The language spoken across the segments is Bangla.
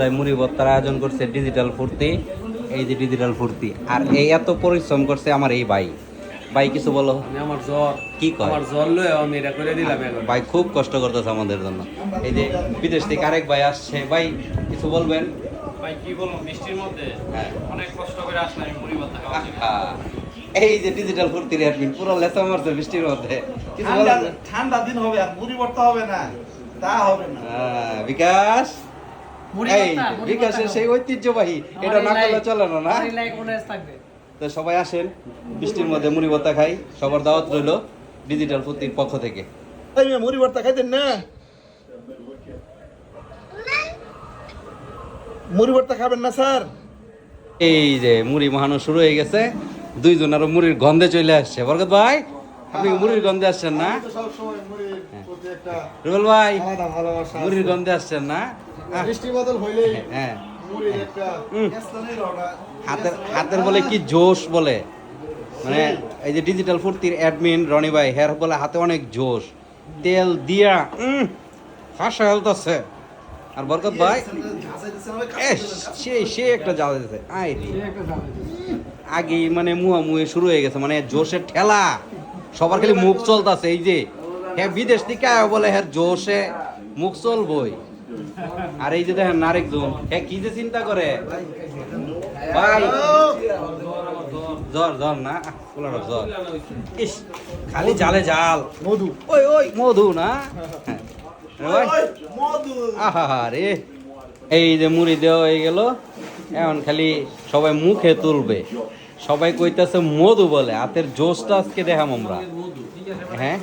তাই মুড়ি ভর্তার আয়োজন করছে ডিজিটাল ফুর্তি। এই যে ডিজিটাল ফুর্তি, আর এই এত পরিশ্রম করছে আমার এই ভাই। ভাই কিছু বলো। আমার জ্বর, কি কয়? আমার জ্বর লয়ে আমি এটা করে দিলাম এখন। ভাই খুব কষ্ট করতেছে আমাদের জন্য। এই যে বিদেশ থেকে আরেক ভাই আসছে, ভাই কিছু বলবেন? ভাই কি বলবো, বৃষ্টির মধ্যে হ্যাঁ। অনেক কষ্ট করে আসলাম আমি মুড়ি ভর্তা খাওয়ার জন্য। আহা, এই যে ডিজিটাল ফুর্তির অ্যাডমিন পুরো লেসা মারছে বৃষ্টির মধ্যে। কিছু বলবেন? ঠান্ডা দিন হবে আর মুড়ি ভর্তা হবে না, তা হবে না। বিকাশ, মুড়ি এই ভর্তা, মুড়ি বিকাশের ভর্তা সেই ঐতিহ্যবাহী, এটা না করলে চলে না না। আমার লাইক মনে থাকবে। তো সবাই আসেন, বৃষ্টির মধ্যে মুড়ি ভর্তা খাই। সবার দাওয়াত রইল ডিজিটাল ফুর্তির পক্ষ থেকে। এই মেয়ে মুড়ি ভর্তা খাইতেন না? মুড়ি ভর্তা খাবেন না স্যার? এই যে মুড়ি মাহানো শুরু হয়ে গেছে, দুইজন আরো মুড়ির গন্ধে চলে আসছে। বরকত ভাই, আপনি মুড়ির গন্ধে আসছেন না? সবসময় মুড়ির প্রতি একটা রুবেল ভাই, আলাদা ভালোবাসা আছে। মুড়ির গন্ধে আসছেন না? বৃষ্টি বদল হইলেই হ্যাঁ, মুড়ির একটা স্থানীয় রওনা। হাতের বলে কি জোশ বলে, মানে এই যে ডিজিটাল ফুর্তির অ্যাডমিন রনি ভাই, হের বলে হাতে অনেক জোশ, তেল দিয়া ফাঁসা হেলতেছে। আর বরকত ভাই সে একটা জ্বালা দিতেছে। আগেই মানে মুহামুহি শুরু হয়ে গেছে, মানে জোশের ঠেলা, সবার খালি মুখ চলতেছে। এই যে হ্যাঁ বিদেশ থেকে আয় বলে হ্যাঁ জোশে মুখ চলবই। আর এই যে দেখেন আরেকজন, হ্যাঁ কি যে চিন্তা করে ভাই, জ্বর জ্বর না পোলার জ্বর, ইস খালি জালে জাল মধু, ওই ওই মধু না। হ্যাঁ ভাই, মধু। আহা রে, এই যে মুড়ি দেওয়া হয়ে গেল, এখন খালি সবাই মুখে তুলবে। সবাই কইতাছে মধু বলে, হাতের জোশটা আজকে দেখাম আমরা। হ্যাঁ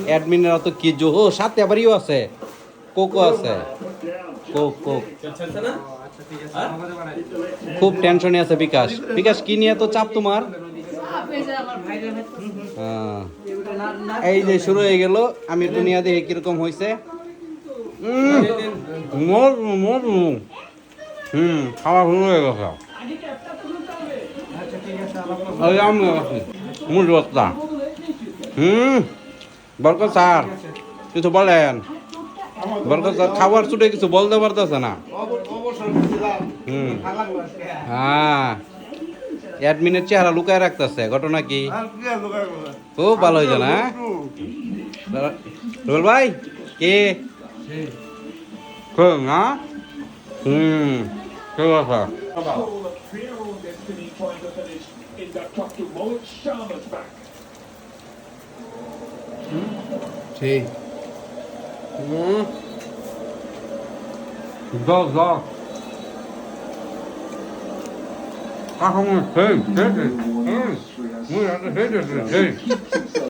অ্যাডমিনের অত কি জো, সাথে আবার ইও আছে, কোকো আছে, কোক কোক। খুব টেনশনে আছে বিকাশ। বিকাশ কি নিয়ে তো চাপ তোমার? হ্যাঁ, এই যে শুরু হয়ে গেল। আমি একটু নিয়ে দেখি কিরকম হয়েছে। খাওয়া শুরু হয়ে গেছে। মুড়ি ভর্তা। বরকত স্যার কিছু বলেন? বরকত স্যার খাবার ছুটে কিছু বলতে পারতেছে না। হ্যাঁ, অ্যাডমিনের চেহারা লুকায় রাখতেছে, ঘটনা কি? খুব ভালো হয়েছে না? রুবেল ভাই কে না? ঠিক আছে। ঠিক। Go, go. Ah, como é feio, feio. Mulher, feio, feio.